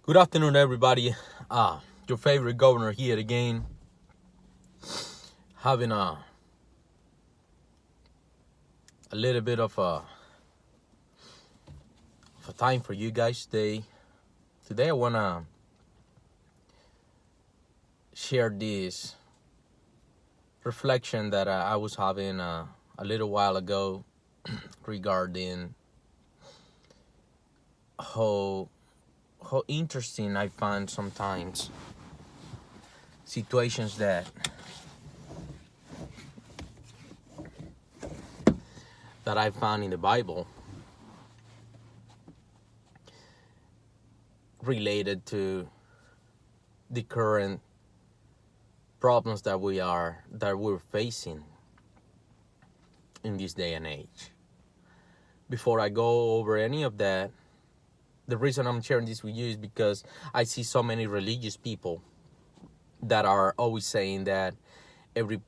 Good afternoon, everybody. Your favorite governor here again, having a little bit of a time for you guys today. Today, I wanna share this reflection that I was having a little while ago regarding how interesting I find sometimes situations that I found in the Bible related to the current problems that we're facing in this day and age. Before I go over any of that, the reason I'm sharing this with you is because I see so many religious people that are always saying that every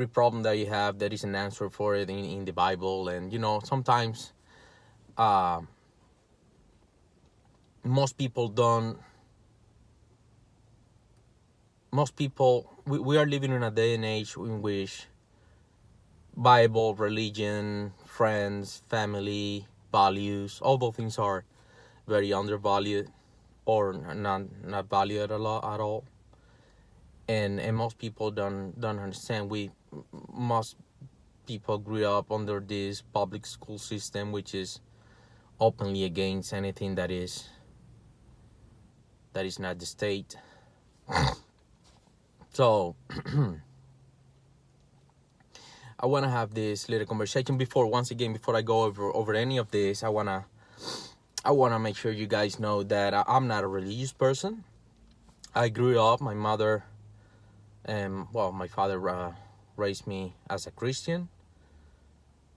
problem that you have, there is an answer for it in the Bible. And sometimes most people don't most people we are living in a day and age in which Bible, religion, friends, family, values, all those things are very undervalued or not valued at all. And most people don't understand. Most people grew up under this public school system, which is openly against anything that is not the state. So I want to have this little conversation before I go over any of this. I want to make sure you guys know that I'm not a religious person. I grew up, my mother and my father raised me as a Christian.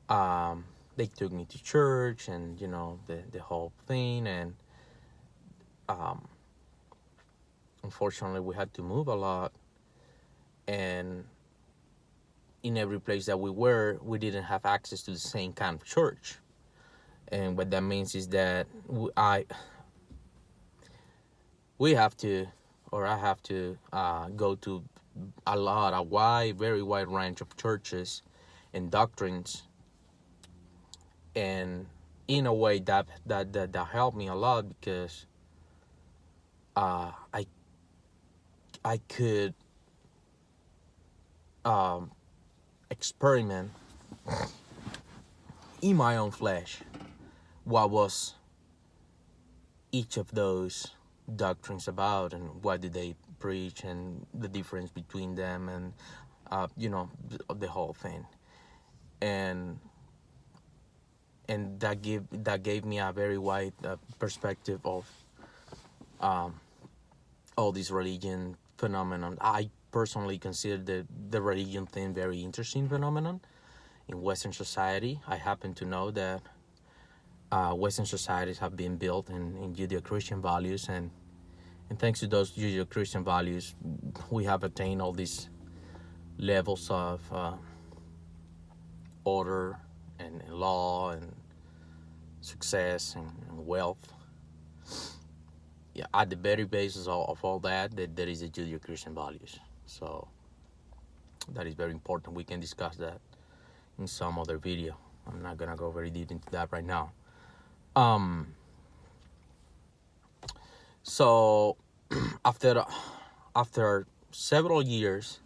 They took me to church and the whole thing, and unfortunately we had to move a lot, and in every place that we didn't have access to the same kind of church. And what that means is that I have to go to a very wide range of churches and doctrines. And in a way that helped me a lot, because I could experiment in my own flesh what was each of those doctrines about, and what did they preach, and the difference between them, and the whole thing. And that gave me a very wide perspective of all this religion phenomenon. I personally consider the religion thing very interesting phenomenon in Western society. I happen to know that Western societies have been built in Judeo-Christian values, and thanks to those Judeo-Christian values, we have attained all these levels of order and law and success and wealth. Yeah, at the very basis of all that there is the Judeo-Christian values. So that is very important. We can discuss that in some other video. I'm not gonna go very deep into that right now. So after several years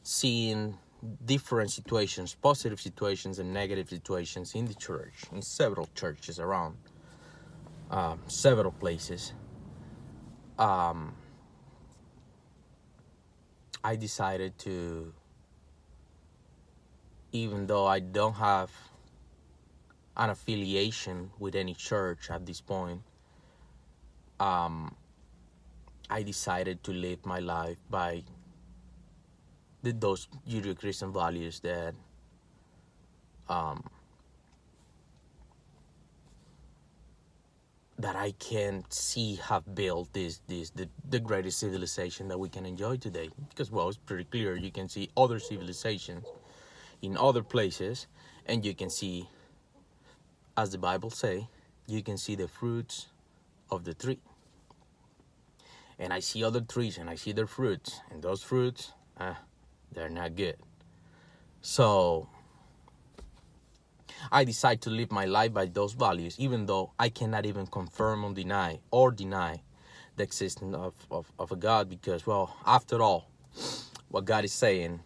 seeing different situations, positive situations and negative situations in the church, in several churches around several places, I decided to, even though I don't have an affiliation with any church at this point, I decided to live my life by those Judeo-Christian values that I can see have built the greatest civilization that we can enjoy today. Because it's pretty clear. You can see other civilizations in other places, and you can see, as the Bible say, you can see the fruits of the tree. and I see other trees and I see their fruits, and those fruits, they're not good. So I decide to live my life by those values, even though I cannot even confirm or deny the existence of a God, because, well, after all, what God is saying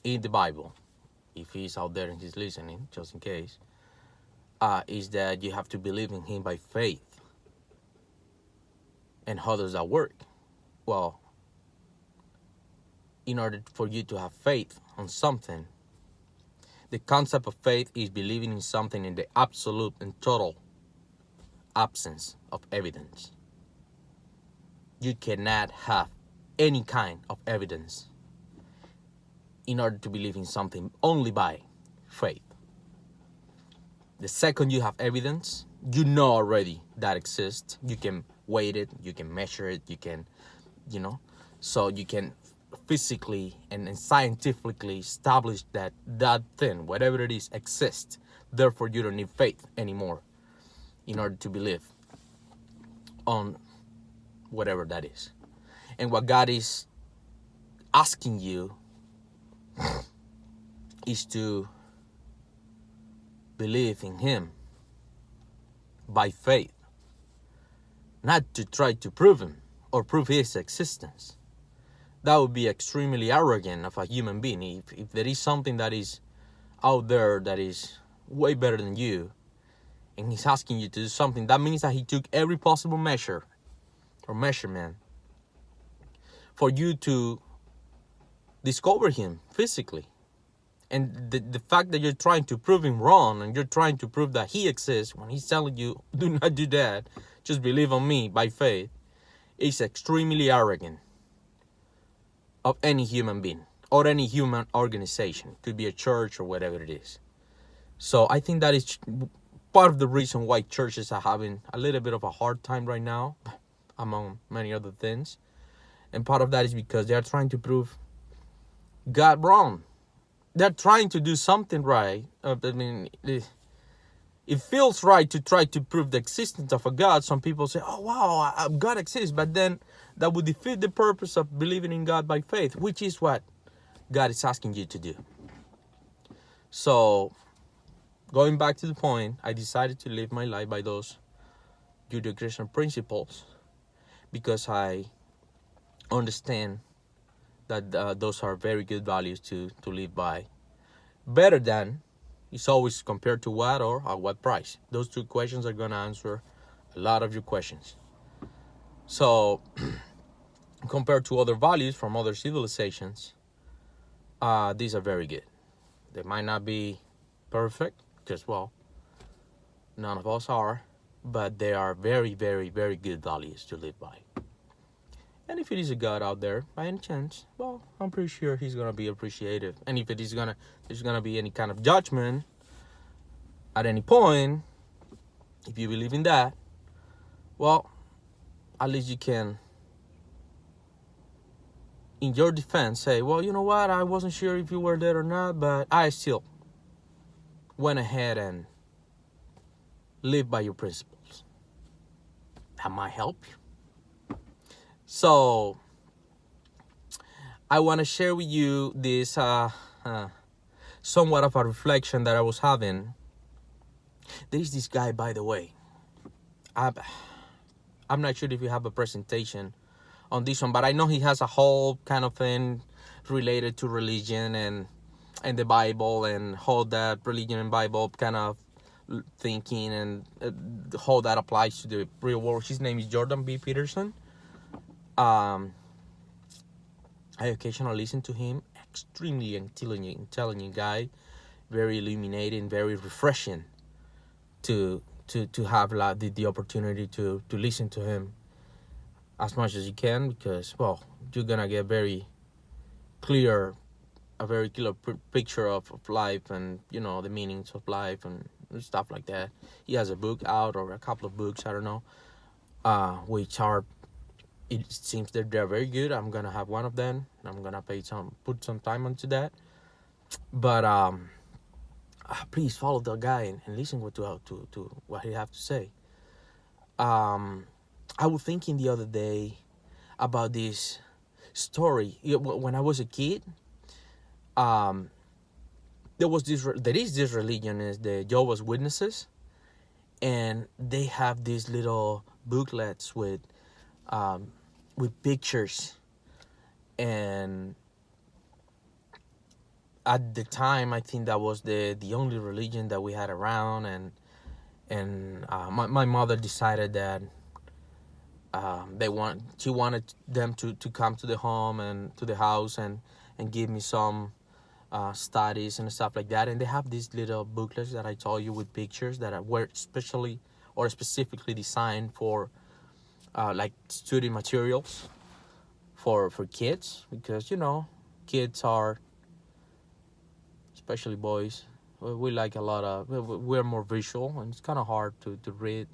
in the Bible, if he's out there and he's listening, just in case, is that you have to believe in him by faith. And how does that work? Well, in order for you to have faith on something, the concept of faith is believing in something in the absolute and total absence of evidence. You cannot have any kind of evidence in order to believe in something only by faith. The second you have evidence, you know already that exists. You can weigh it, you can measure it, you can, so you can physically and scientifically establish that thing, whatever it is, exists. Therefore, you don't need faith anymore in order to believe on whatever that is. And what God is asking you is to believe in him by faith, not to try to prove him or prove his existence. That would be extremely arrogant of a human being. If there is something that is out there that is way better than you, and he's asking you to do something, that means that he took every possible measure or measurement for you to discover him physically. And the fact that you're trying to prove him wrong, and you're trying to prove that he exists when he's telling you, do not do that, just believe on me by faith, is extremely arrogant of any human being or any human organization. It could be a church or whatever it is. So I think that is part of the reason why churches are having a little bit of a hard time right now, among many other things. And part of that is because they are trying to prove God wrong. They're trying to do something right. It feels right to try to prove the existence of a God. Some people say, oh, wow, God exists. But then that would defeat the purpose of believing in God by faith, which is what God is asking you to do. So, going back to the point, I decided to live my life by those Judeo-Christian principles because I understand that those are very good values to live by. Better than is always compared to what or at what price. Those two questions are going to answer a lot of your questions. So, compared to other values from other civilizations, these are very good. They might not be perfect, because, well, none of us are, but they are very, very, very good values to live by. And if it is a God out there, by any chance, well, I'm pretty sure he's going to be appreciative. And if there's going to be any kind of judgment at any point, if you believe in that, well, at least you can, in your defense, say, well, you know what, I wasn't sure if you were there or not, but I still went ahead and lived by your principles. That might help you. So, I want to share with you this somewhat of a reflection that I was having. There is this guy, by the way. I'm not sure if you have a presentation on this one, but I know he has a whole kind of thing related to religion and the Bible, and how that religion and Bible kind of thinking and how that applies to the real world. His name is Jordan B. Peterson. I occasionally listen to him. Extremely intelligent guy, very illuminating, very refreshing to have the opportunity to listen to him as much as you can, because, well, you're gonna get a very clear picture of life, and the meanings of life and stuff like that. He has a book out, or a couple of books, I don't know, which are, it seems that they're very good. I'm gonna have one of them. I'm gonna put some time into that. But please follow the guy and listen to what he have to say. I was thinking the other day about this story. When I was a kid, um, there is this religion is the Jehovah's Witnesses, and they have these little booklets um, with pictures. And at the time, I think that was the only religion that we had around. And my mother decided that she wanted them to come to the home and to the house and give me some studies and stuff like that. And they have these little booklets that I told you with pictures were specially or specifically designed for like study materials for kids, because kids are, especially boys, we like a lot of, we're more visual, and it's kind of hard to read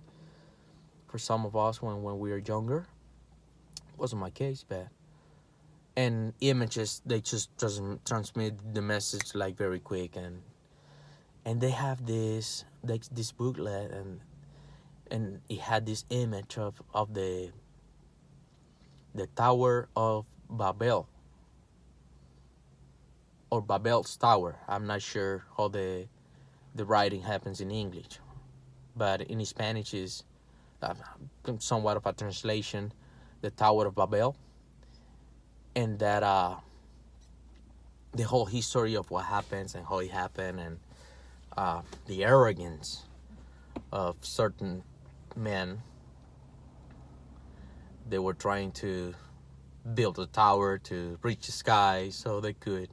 for some of us when we were younger. Wasn't my case, but and images, they just doesn't transmit the message like very quick. And they have this booklet, and it had this image of the Tower of Babel, or Babel's Tower. I'm not sure how the writing happens in English, but in Spanish is uh, somewhat of a translation, the Tower of Babel. And that the whole history of what happens and how it happened, and the arrogance of certain men. They were trying to build a tower to reach the sky so they could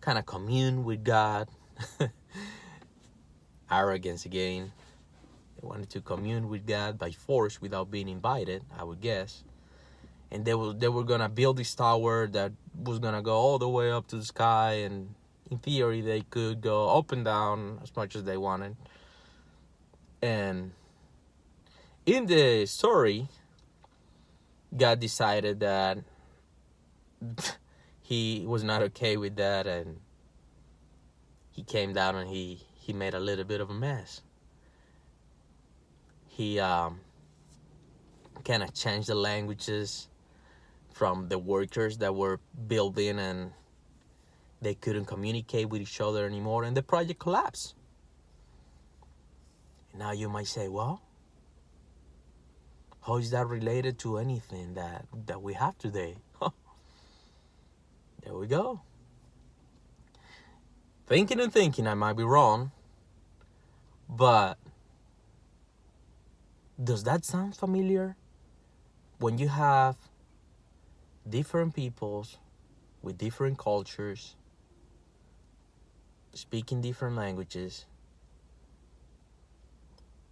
kind of commune with God. Arrogance again. They wanted to commune with God by force without being invited, I would guess. And they were gonna build this tower that was gonna go all the way up to the sky, and in theory they could go up and down as much as they wanted. And in the story, God decided that he was not okay with that, and he came down and he made a little bit of a mess. He kind of changed the languages from the workers that were building, and they couldn't communicate with each other anymore, and the project collapsed. And now you might say, well, how is that related to anything that we have today? There we go. Thinking and thinking, I might be wrong, but does that sound familiar? When you have different peoples with different cultures, speaking different languages,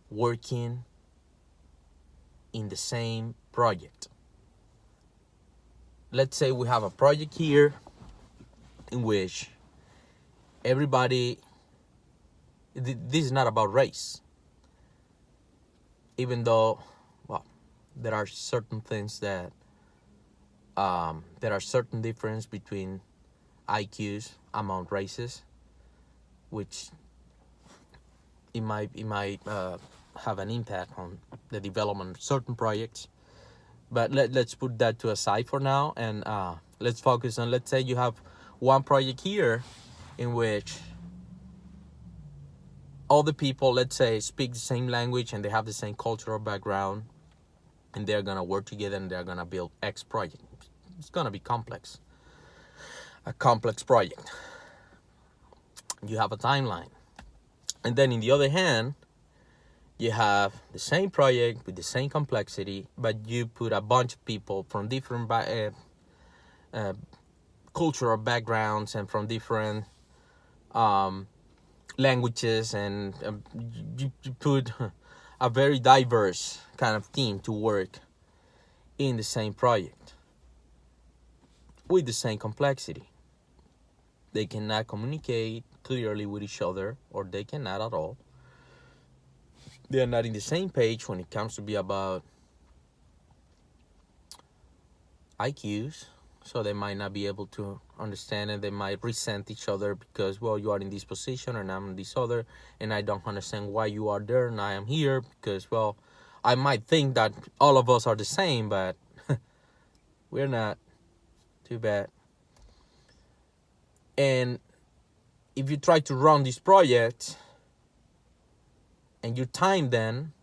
working in the same project. Let's say we have a project here in which everybody, this is not about race, even though, well, there are certain things that there are certain difference between IQs among races, which it might have an impact on the development of certain projects. But let's put that to a side for now, and let's focus on, let's say you have one project here in which all the people, let's say, speak the same language and they have the same cultural background, and they're gonna work together and they're gonna build X project. It's gonna be complex, a complex project. You have a timeline. And then in the other hand, you have the same project with the same complexity, but you put a bunch of people from different cultural backgrounds and from different languages, and you put a very diverse kind of team to work in the same project with the same complexity. They cannot communicate clearly with each other, or they cannot at all. They are not in the same page when it comes to be about IQs, so they might not be able to understand, and they might resent each other because, well, you are in this position and I'm in this other, and I don't understand why you are there and I am here, because, well, I might think that all of us are the same, but we're not. Too bad. And if you try to run this project and you time them,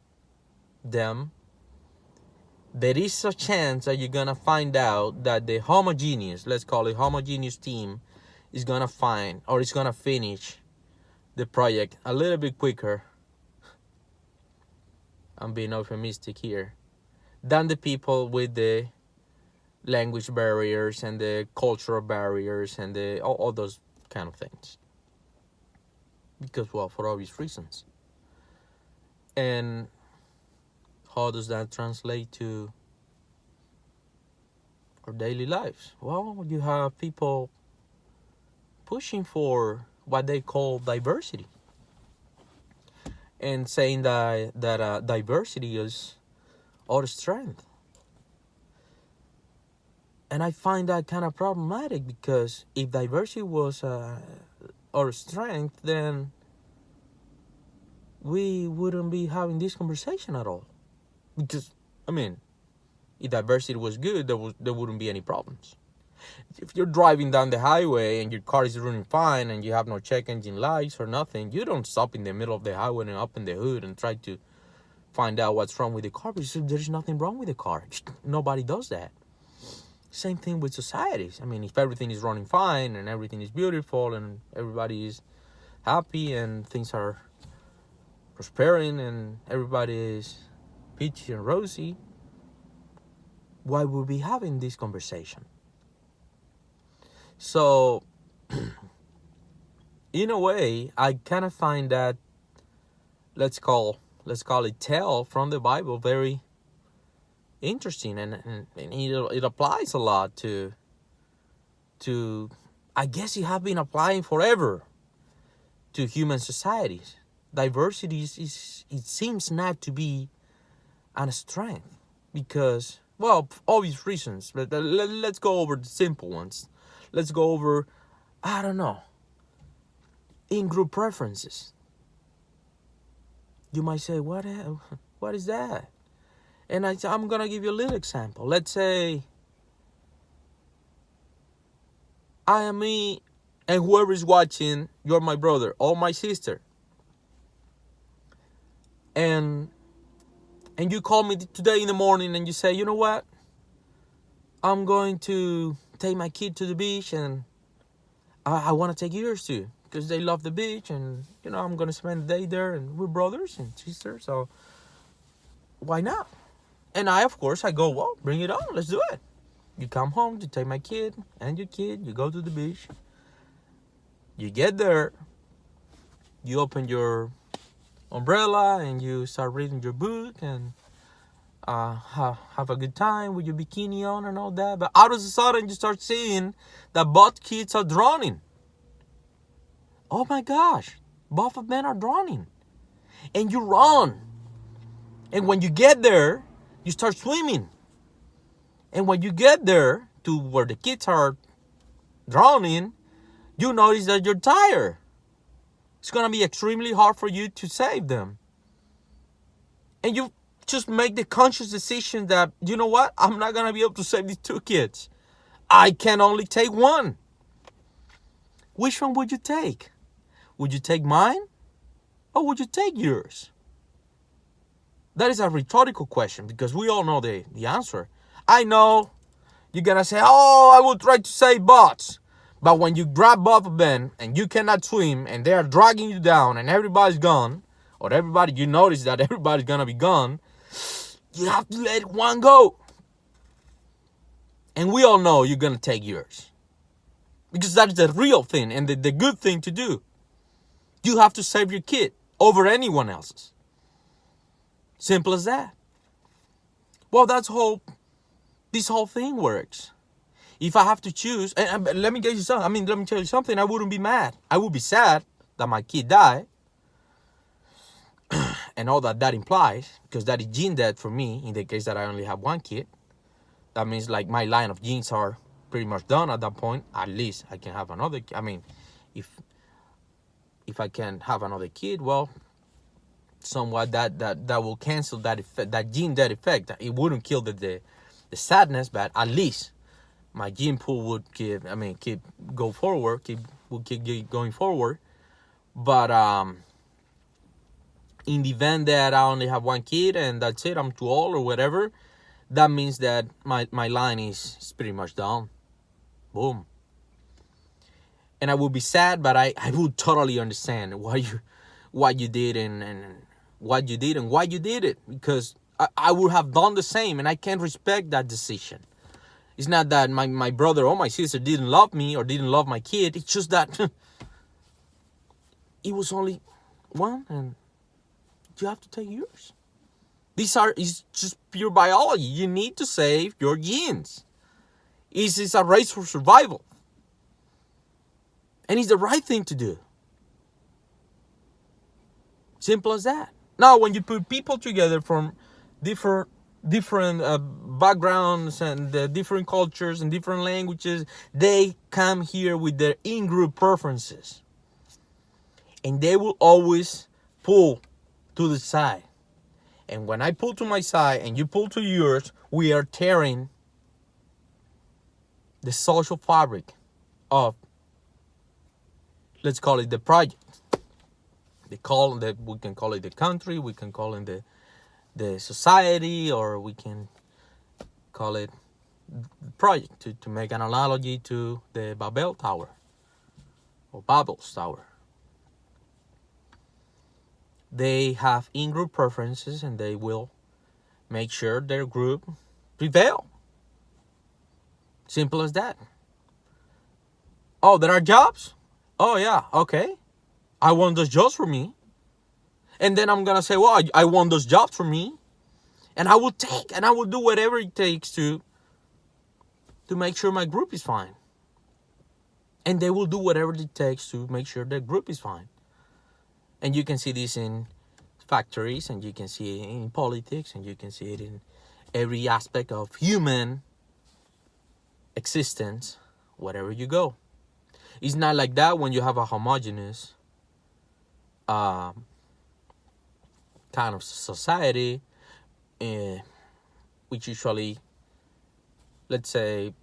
there is a chance that you're gonna find out that the homogeneous, let's call it homogeneous team, is gonna find or is gonna finish the project a little bit quicker. I'm being euphemistic here, than the people with the language barriers and the cultural barriers and the all those kind of things. Because, well, for obvious reasons. And how does that translate to our daily lives? Well, you have people pushing for what they call diversity, and saying that diversity is our strength. And I find that kind of problematic, because if diversity was our strength, then we wouldn't be having this conversation at all. Because, I mean, if diversity was good, there wouldn't be any problems. If you're driving down the highway and your car is running fine and you have no check engine lights or nothing, you don't stop in the middle of the highway and open the hood and try to find out what's wrong with the car, because there's nothing wrong with the car. Nobody does that. Same thing with societies. I mean, if everything is running fine and everything is beautiful and everybody is happy and things are prospering and everybody is peachy and rosy, why would we be having this conversation? So, in a way, I kind of find that, let's call it tale from the Bible, very interesting, and it applies a lot to I guess it has been applying forever to human societies. Diversity is it seems not to be a strength, because, well, obvious reasons, but let's go over the simple ones. Let's go over, I don't know, in-group preferences. You might say, what is that? And I'm going to give you a little example. Let's say I am me, and whoever is watching, you're my brother or my sister. And you call me today in the morning and you say, you know what? I'm going to take my kid to the beach, and I want to take yours too, because they love the beach, and, I'm going to spend the day there, and we're brothers and sisters, so why not? And I go, well, bring it on, let's do it. You come home, you take my kid and your kid, you go to the beach. You get there, you open your umbrella and you start reading your book and have a good time with your bikini on and all that. But out of a sudden, you start seeing that both kids are drowning. Oh my gosh, both of them are drowning. And you run. And when you get there, you start swimming. And when you get there to where the kids are drowning, you notice that you're tired. It's going to be extremely hard for you to save them. And you just make the conscious decision that, you know what? I'm not going to be able to save these two kids. I can only take one. Which one would you take? Would you take mine? Or would you take yours? That is a rhetorical question, because we all know the answer. I know you're going to say, oh, I will try to save bots. But when you grab both of them and you cannot swim and they are dragging you down and everybody's gone, or you notice that everybody's going to be gone, you have to let one go. And we all know you're going to take yours, because that's the real thing and the good thing to do. You have to save your kid over anyone else's. Simple as that. Well, that's how this whole thing works. If I have to choose, and let me tell you something, I wouldn't be mad. I would be sad that my kid died, and all that implies, because that is gene death for me in the case that I only have one kid. That means, like, my line of genes are pretty much done at that point. At least I can have another. If I can have another kid, well, somewhat that will cancel that effect, that gene, that effect. It wouldn't kill the sadness, but at least my gene pool would keep going forward. But in the event that I only have one kid and that's it, I'm too old or whatever, that means that my line is pretty much done. Boom. And I would be sad, but I would totally understand what you did and what you did and why you did it, because I would have done the same, and I can respect that decision. It's not that my brother or my sister didn't love me or didn't love my kid. It's just that it was only one, and you have to take yours. It's just pure biology. You need to save your genes. It's a race for survival. And it's the right thing to do. Simple as that. Now, when you put people together from different backgrounds and different cultures and different languages, they come here with their in-group preferences. And they will always pull to the side. And when I pull to my side and you pull to yours, we are tearing the social fabric of, let's call it, the project. We can call it the country, we can call it the society, or we can call it the project, to make an analogy to the Babel Tower or Babel's Tower. They have in-group preferences, and they will make sure their group prevail. Simple as that. Oh, there are jobs? Oh, yeah, okay. I want those jobs for me. And then I'm going to say, well, I want those jobs for me. And I will take, and I will do whatever it takes to make sure my group is fine. And they will do whatever it takes to make sure their group is fine. And you can see this in factories, and you can see it in politics, and you can see it in every aspect of human existence, wherever you go. It's not like that when you have a homogeneous kind of society, which usually, let's say,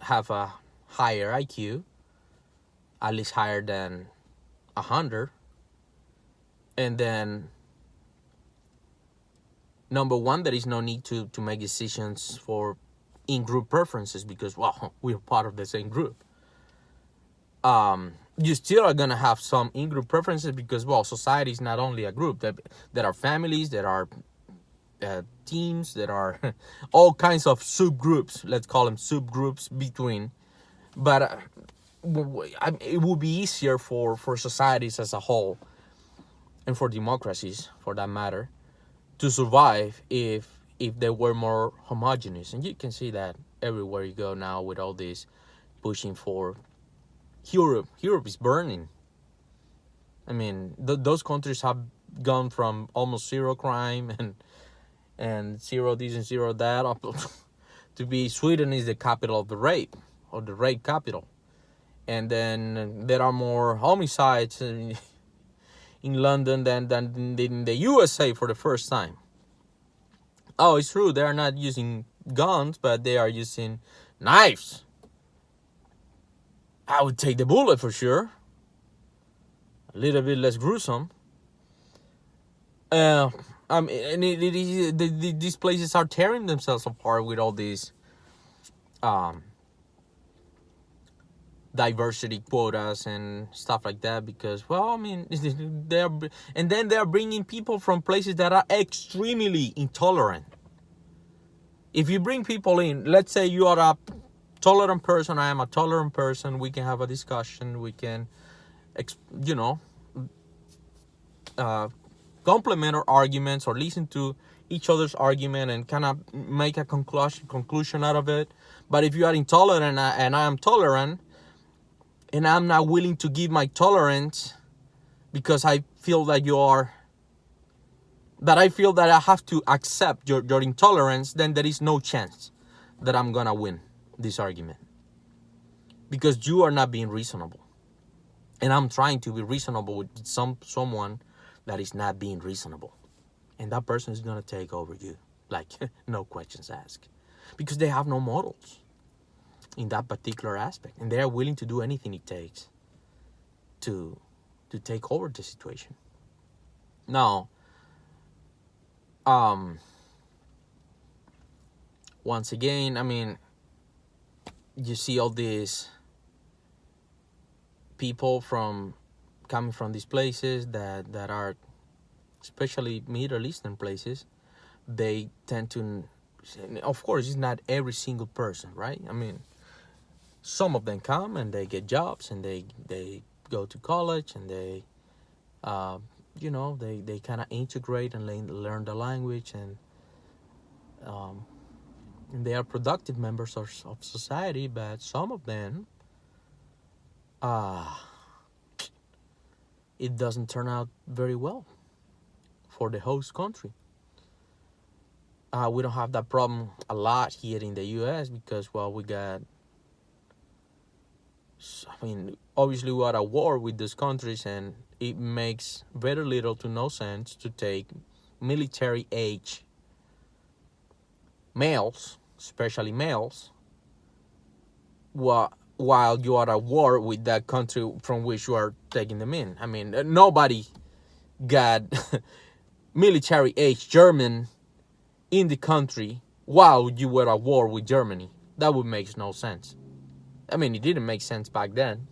have a higher IQ, at least higher than 100. And then, number one, there is no need to make decisions for in-group preferences, because, well, we're part of the same group. You still are going to have some in-group preferences because, well, society is not only a group. There are families, there are teams, there are all kinds of subgroups. Let's call them subgroups between. But it would be easier for societies as a whole, and for democracies, for that matter, to survive if they were more homogeneous. And you can see that everywhere you go now with all this pushing for Europe. Europe is burning. I mean, those countries have gone from almost zero crime and zero this and zero that up to be Sweden is the capital of the rape, or the rape capital. And then there are more homicides in London than in the USA for the first time. Oh, it's true, they are not using guns, but they are using knives. I would take the bullet for sure. A little bit less gruesome. These places are tearing themselves apart with all these diversity quotas and stuff like that, because, well, I mean, they're bringing people from places that are extremely intolerant. If you bring people in, let's say you are a tolerant person, I am a tolerant person, we can have a discussion, we can, complement our arguments or listen to each other's argument and kind of make a conclusion out of it. But if you are intolerant and I am tolerant, and I'm not willing to give my tolerance because I feel that I feel that I have to accept your intolerance, then there is no chance that I'm gonna win this argument, because you are not being reasonable, and I'm trying to be reasonable with someone that is not being reasonable. And that person is going to take over you, like no questions asked, because they have no morals in that particular aspect, and they are willing to do anything it takes to take over the situation. Now, once again, I mean, you see all these people coming from these places that are, especially Middle Eastern places. They tend to, of course, it's not every single person, right? I mean, some of them come and they get jobs and they go to college and they they kind of integrate and learn the language, and they are productive members of society. But some of them, it doesn't turn out very well for the host country. We don't have that problem a lot here in the U.S. because, well, obviously we are at war with these countries, and it makes very little to no sense to take military age males, especially males, while you are at war with that country from which you are taking them in. I mean, nobody got military age German in the country while you were at war with Germany. That would make no sense. I mean, it didn't make sense back then,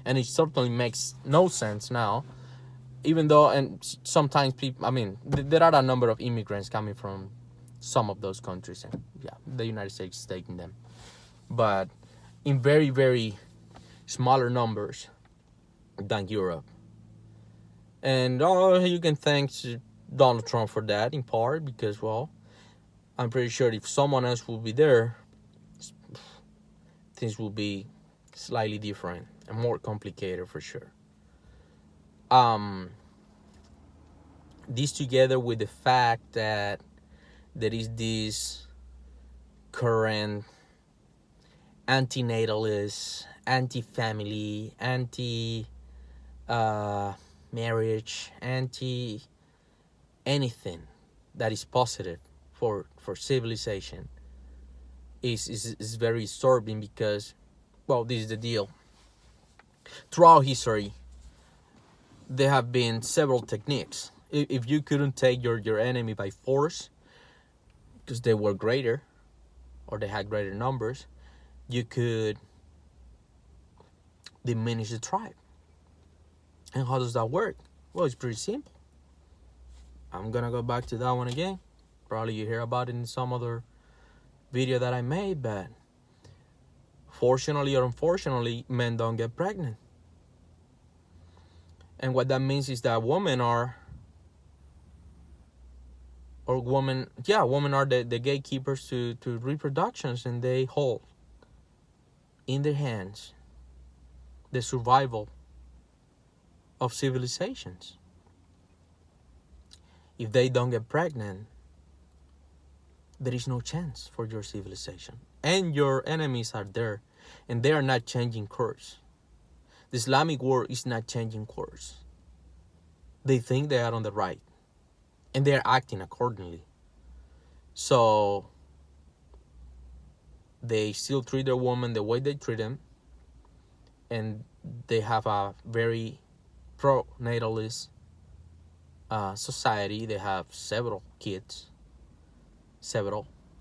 and it certainly makes no sense now, even though, and sometimes people, I mean, there are a number of immigrants coming from some of those countries, and yeah, the United States is taking them, but in very, very smaller numbers than Europe. And you can thank Donald Trump for that, in part, because, well, I'm pretty sure if someone else would be there, things will be slightly different and more complicated for sure. This together with the fact that there is this current anti-natalist, anti-family, anti-marriage, anti-anything that is positive for civilization is very disturbing because, well, this is the deal. Throughout history, there have been several techniques. If you couldn't take your enemy by force, because they were greater, or they had greater numbers, you could diminish the tribe. And how does that work? Well, it's pretty simple. I'm gonna go back to that one again. Probably you hear about it in some other video that I made, but fortunately or unfortunately, men don't get pregnant. And what that means is that women are the gatekeepers to reproductions, and they hold in their hands the survival of civilizations. If they don't get pregnant, there is no chance for your civilization. And your enemies are there, and they are not changing course. The Islamic world is not changing course. They think they are on the right, and they are acting accordingly. So they still treat their women the way they treat them, and they have a very pro-natalist society. They have several kids,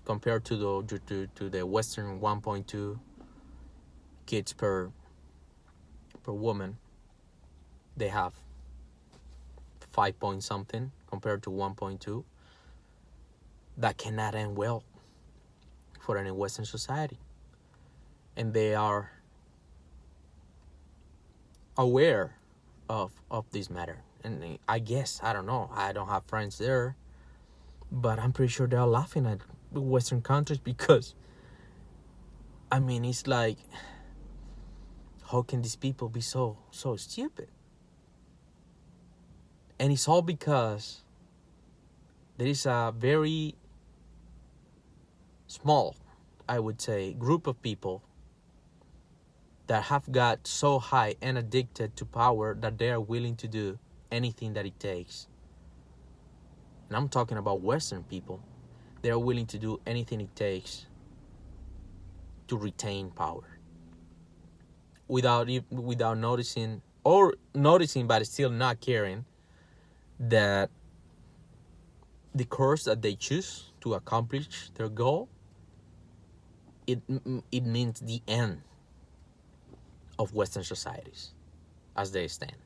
compared to the Western 1.2 kids per woman. They have 5 point something compared to 1.2. That cannot end well for any Western society. And they are aware of this matter. And I guess, I don't know, I don't have friends there, but I'm pretty sure they're laughing at Western countries because, I mean, it's like, how can these people be so stupid? And it's all because there is a very small, I would say, group of people that have got so high and addicted to power that they are willing to do anything that it takes and I'm talking about Western people, they are willing to do anything it takes to retain power without noticing, or noticing but still not caring, that the course that they choose to accomplish their goal, it means the end of Western societies as they stand.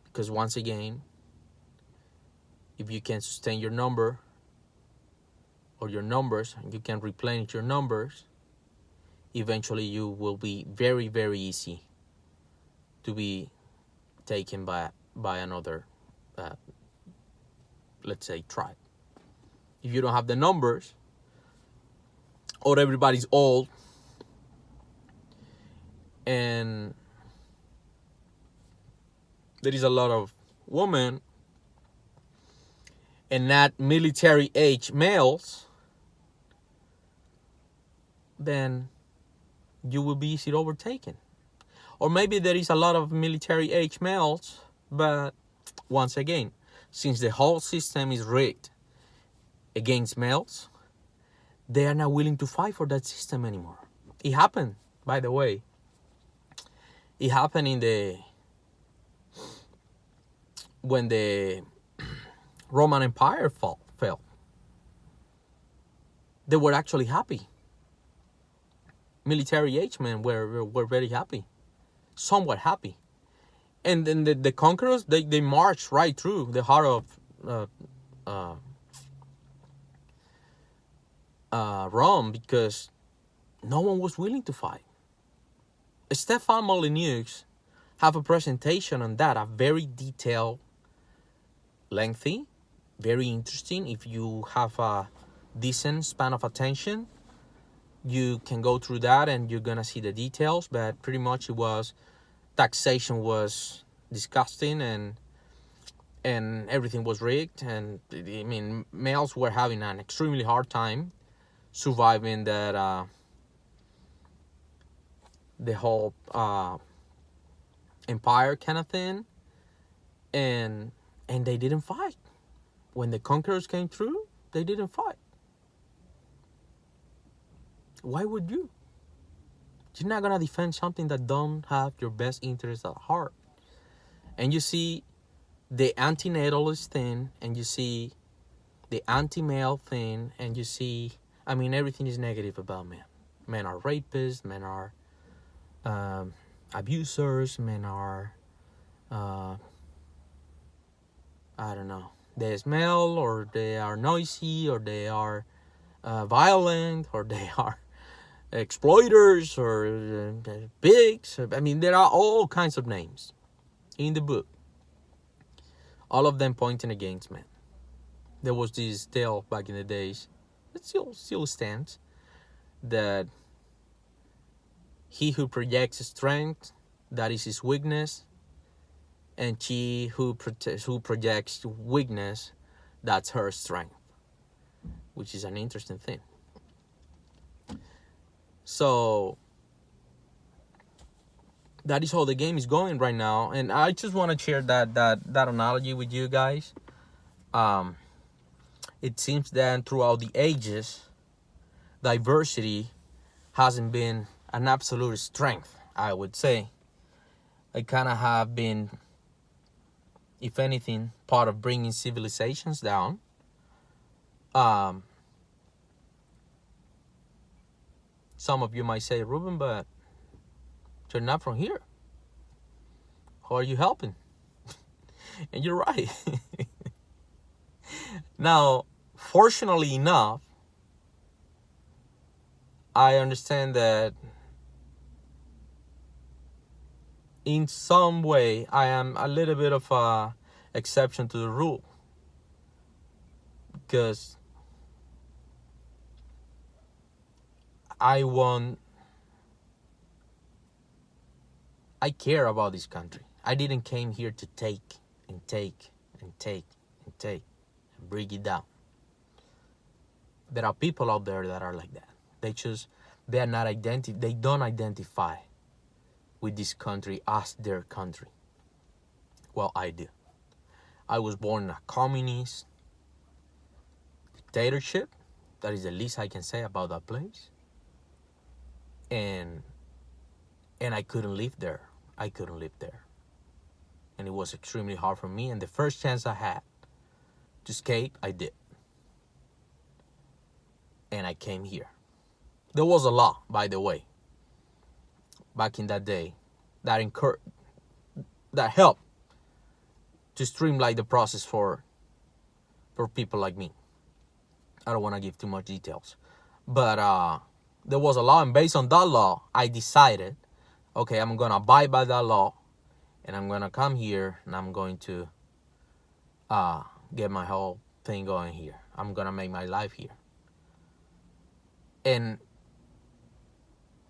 Because once again, if you can sustain your number or your numbers, and you can replenish your numbers, eventually you will be very, very easy to be taken by another, let's say, tribe. If you don't have the numbers, or everybody's old, and there is a lot of women and not military age males, then you will be easily overtaken. Or maybe there is a lot of military age males, but once again, since the whole system is rigged against males, they are not willing to fight for that system anymore. It happened, by the way. It happened when the Roman Empire fell. They were actually happy. Military age men were very happy, somewhat happy. And then the conquerors, they marched right through the heart of Rome, because no one was willing to fight. Stefan Molyneux have a presentation on that, a very detailed, lengthy, very interesting. If you have a decent span of attention, you can go through that and you're gonna see the details. But pretty much it was, taxation was disgusting, and everything was rigged, and I mean, males were having an extremely hard time surviving that the whole empire kind of thing, and they didn't fight. When the conquerors came through, they didn't fight. Why would you? You're not gonna defend something that don't have your best interest at heart. And you see the antinatalist thing, and you see the anti-male thing, and you see, I mean, everything is negative about men. Men are rapists, men are abusers, men are, I don't know, they smell, or they are noisy, or they are violent, or they are exploiters, or pigs. I mean, there are all kinds of names in the book, all of them pointing against men. There was this tale back in the days, it still stands, that he who projects strength, that is his weakness, and she who projects weakness, that's her strength, which is an interesting thing. So that is how the game is going right now, and I just want to share that analogy with you guys. It seems that throughout the ages, diversity hasn't been an absolute strength, I would say. It kind of have been, if anything, part of bringing civilizations down. Some of you might say, Ruben, but you're not from here. How are you helping? And you're right. Now, fortunately enough, I understand that in some way I am a little bit of a exception to the rule, because I care about this country. I didn't came here to take and take and take and take and bring it down. There are people out there that are like that. They don't identify with this country as their country. Well, I do. I was born in a communist dictatorship. That is the least I can say about that place. And I couldn't live there. I couldn't live there. And it was extremely hard for me. And the first chance I had to escape, I did. And I came here. There was a law, by the way, back in that day, that helped to streamline the process for people like me. I don't want to give too much details, but there was a law, and based on that law, I decided, okay, I'm gonna abide by that law, and I'm gonna come here, and I'm going to get my whole thing going here. I'm gonna make my life here. And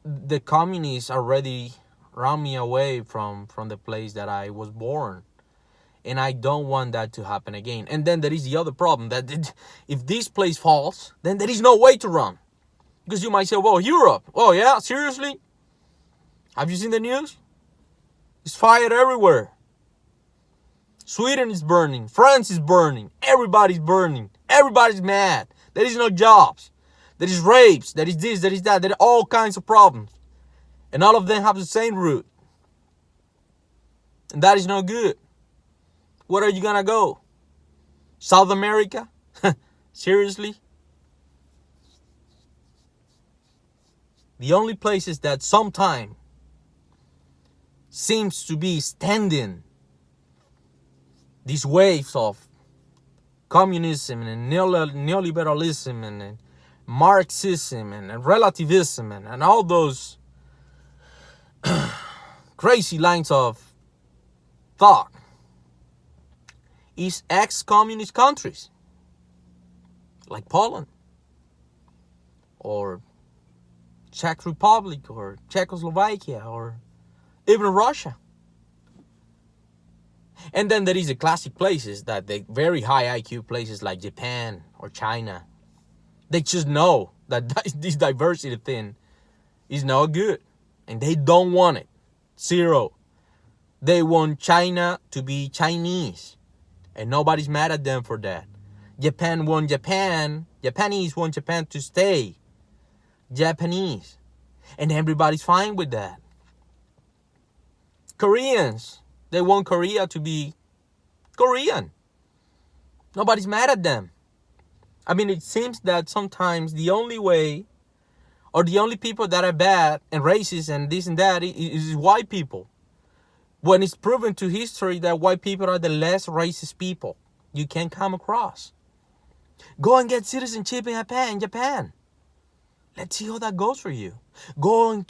the communists already ran me away from the place that I was born. And I don't want that to happen again. And then there is the other problem, that if this place falls, then there is no way to run. Because you might say, well, Europe. Oh, yeah? Seriously? Have you seen the news? It's fire everywhere. Sweden is burning. France is burning. Everybody's burning. Everybody's mad. There is no jobs. There is rapes. There is this. There is that. There are all kinds of problems. And all of them have the same root. And that is no good. Where are you gonna go? South America? Seriously? The only places that sometime seems to be standing these waves of communism and neoliberalism and Marxism and relativism and all those crazy lines of thought is ex-communist countries like Poland or Czech Republic or Czechoslovakia or even Russia. And then there is the classic places, that the very high IQ places like Japan or China. They just know that this diversity thing is not good. And they don't want it. Zero. They want China to be Chinese. And nobody's mad at them for that. Japanese want Japan to stay Japanese. And everybody's fine with that. Koreans, they want Korea to be Korean. Nobody's mad at them. I mean, it seems that sometimes the only way, or the only people that are bad and racist and this and that is white people. When it's proven to history that white people are the less racist people you can come across. Go and get citizenship in Japan. Let's see how that goes for you. Go and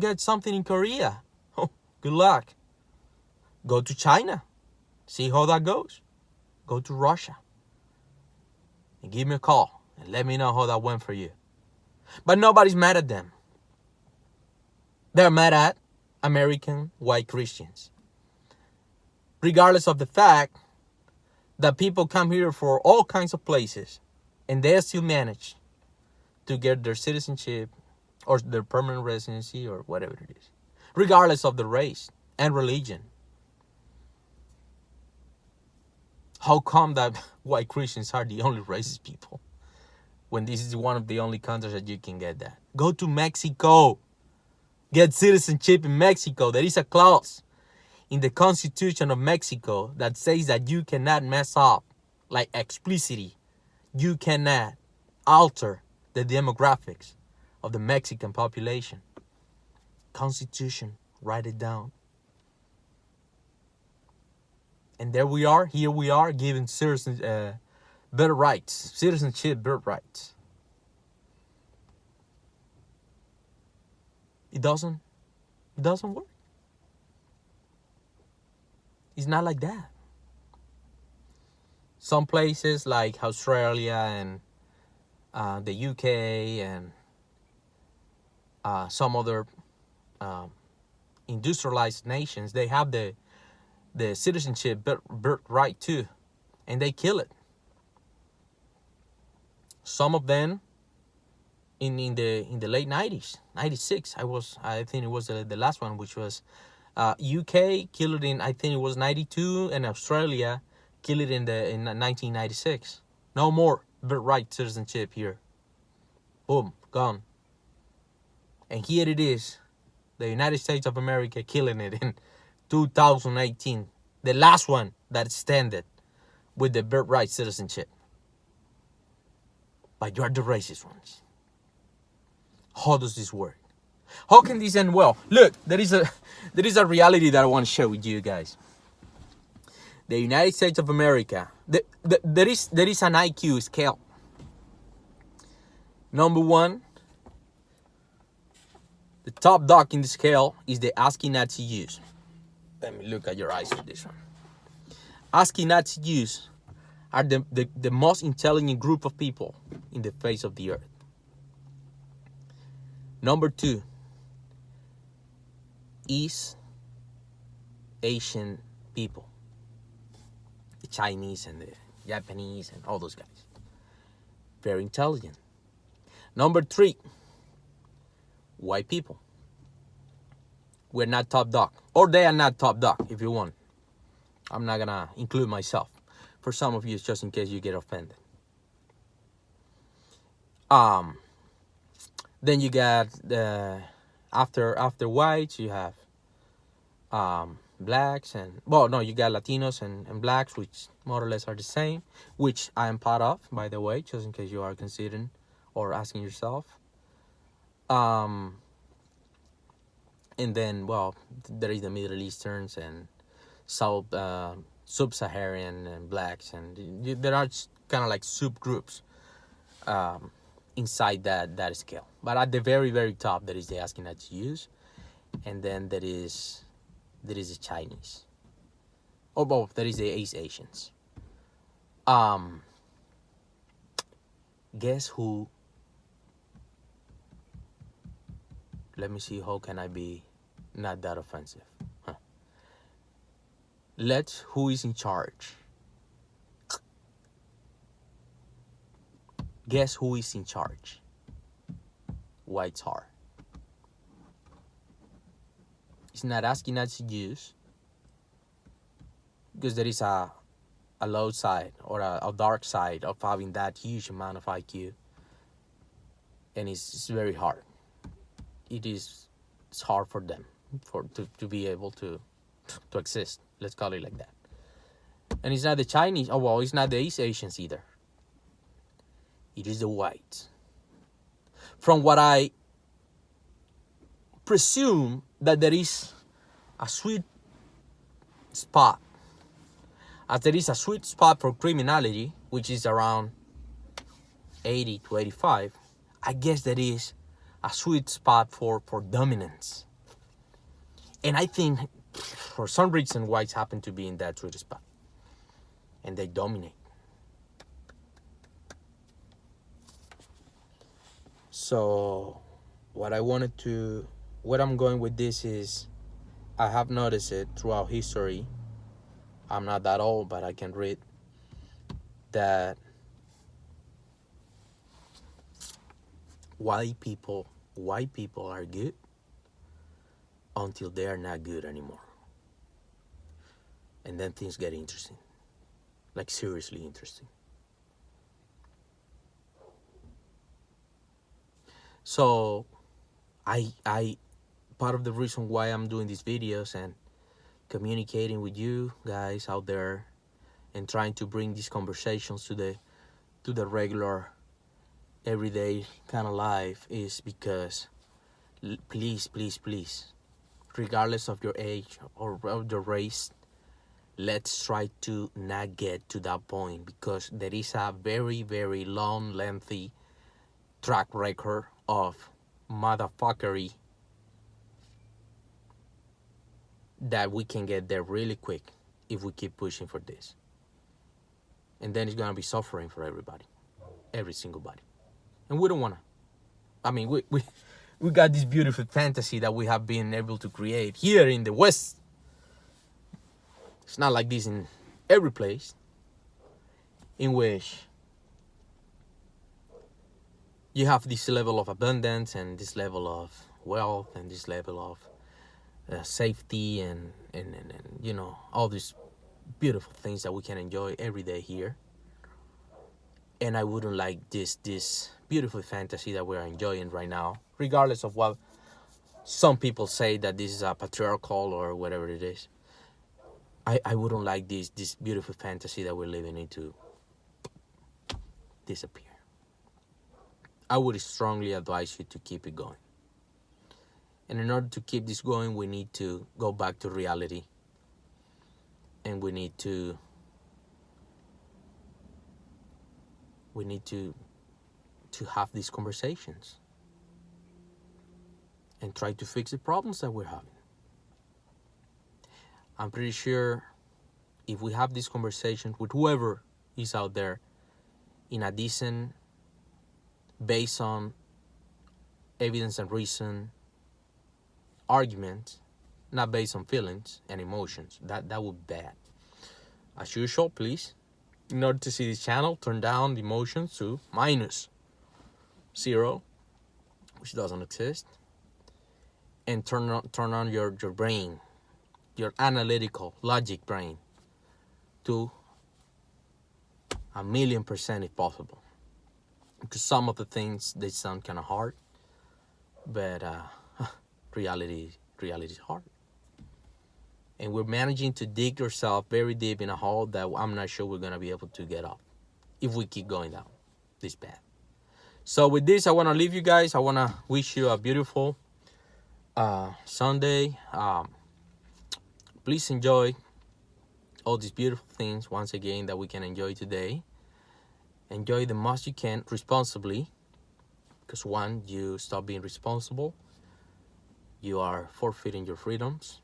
get something in Korea. Oh, good luck. Go to China. See how that goes. Go to Russia. And give me a call and let me know how that went for you. But nobody's mad at them. They're mad at American white Christians. Regardless of the fact that people come here for all kinds of places and they still manage to get their citizenship or their permanent residency or whatever it is. Regardless of the race and religion. How come that white Christians are the only racist people when this is one of the only countries that you can get that? Go to Mexico. Get citizenship in Mexico. There is a clause in the Constitution of Mexico that says that you cannot mess up, like explicitly. You cannot alter the demographics of the Mexican population. Constitution, write it down. And here we are, giving better rights, citizenship, birth rights. It doesn't work. It's not like that. Some places like Australia and the UK and some other industrialized nations, they have the citizenship birth right too, and they kill it. Some of them in the late 90s, 96, I think it was the last one, which was UK killed it in, I think it was 92, and Australia Kill it in 1996. No more birthright citizenship here. Boom, gone. And here it is, the United States of America killing it in 2018. The last one that extended with the birthright citizenship. But you are the racist ones. How does this work? How can this end well? Look, there is a reality that I want to share with you guys. The United States of America, there is an IQ scale. Number one, the top dog in the scale is the ASCII use. Let me look at your eyes with this one. ASCII use are the most intelligent group of people in the face of the earth. Number two, East Asian people. The Chinese and the Japanese and all those guys. Very intelligent. Number three, white people. We're not top dog. Or they are not top dog, if you want. I'm not gonna include myself. For some of you, it's just in case you get offended. Then you got after whites, you have blacks and you got Latinos and blacks, which more or less are the same, which I am part of, by the way, just in case you are considering or asking yourself. And then there is the Middle Easterns and South Sub-Saharan and blacks, and there are kind of like subgroups inside that scale. But at the very, very top, there is the ASCII use, and then there is the Chinese. There is the East Asians. Guess who? Let me see, how can I be not that offensive? Who is in charge? Guess who is in charge? Whites are. It's not asking us to use, because there is a low side or a dark side of having that huge amount of IQ, and it's very hard. It's hard for them to be able to exist. Let's call it like that. And it's not the Chinese. It's not the East Asians either. It is the whites. From what I presume, that there is a sweet spot. As there is a sweet spot for criminality, which is around 80 to 85, I guess there is a sweet spot for dominance. And I think for some reason whites happen to be in that sweet spot. And they dominate. So where I'm going with this is, I have noticed it throughout history. I'm not that old, but I can read that white people are good until they are not good anymore. And then things get interesting. Like seriously interesting. So I part of the reason why I'm doing these videos and communicating with you guys out there and trying to bring these conversations to the regular everyday kind of life is because please, regardless of your age or of your race, let's try to not get to that point, because there is a very, very long, lengthy track record of motherfuckery that we can get there really quick if we keep pushing for this. And then it's gonna be suffering for everybody, every single body. And we don't wanna. I mean, we got this beautiful fantasy that we have been able to create here in the West. It's not like this in every place, in which you have this level of abundance and this level of wealth and this level of safety and all this beautiful things that we can enjoy every day here. And I wouldn't like this beautiful fantasy that we're enjoying right now, regardless of what some people say that this is a patriarchal or whatever it is. I wouldn't like this beautiful fantasy that we're living into disappear. I would strongly advise you to keep it going. And in order to keep this going, we need to go back to reality. And we need to have these conversations and try to fix the problems that we're having. I'm pretty sure if we have this conversation with whoever is out there in a decent, based on evidence and reason argument, not based on feelings and emotions, that would be bad. As usual, please, in order to see this channel, turn down the emotions to -0, which doesn't exist, and turn on your brain, your analytical logic brain, to 1,000,000% if possible. Because some of the things, they sound kind of hard, but reality is hard. And we're managing to dig ourselves very deep in a hole that I'm not sure we're going to be able to get up if we keep going down this path. So with this, I want to leave you guys. I want to wish you a beautiful Sunday. Please enjoy all these beautiful things once again that we can enjoy today. Enjoy the most you can responsibly, because when you stop being responsible, you are forfeiting your freedoms.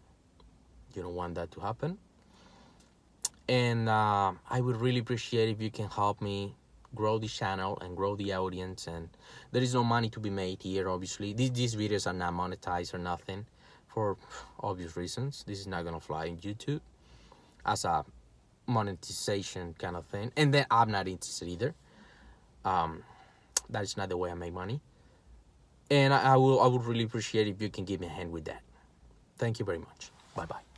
You don't want that to happen. And I would really appreciate if you can help me grow this channel and grow the audience. And there is no money to be made here, obviously. These videos are not monetized or nothing for obvious reasons. This is not going to fly in YouTube as a monetization kind of thing. And then I'm not interested either. That is not the way I make money. And I would really appreciate if you can give me a hand with that. Thank you very much. Bye-bye.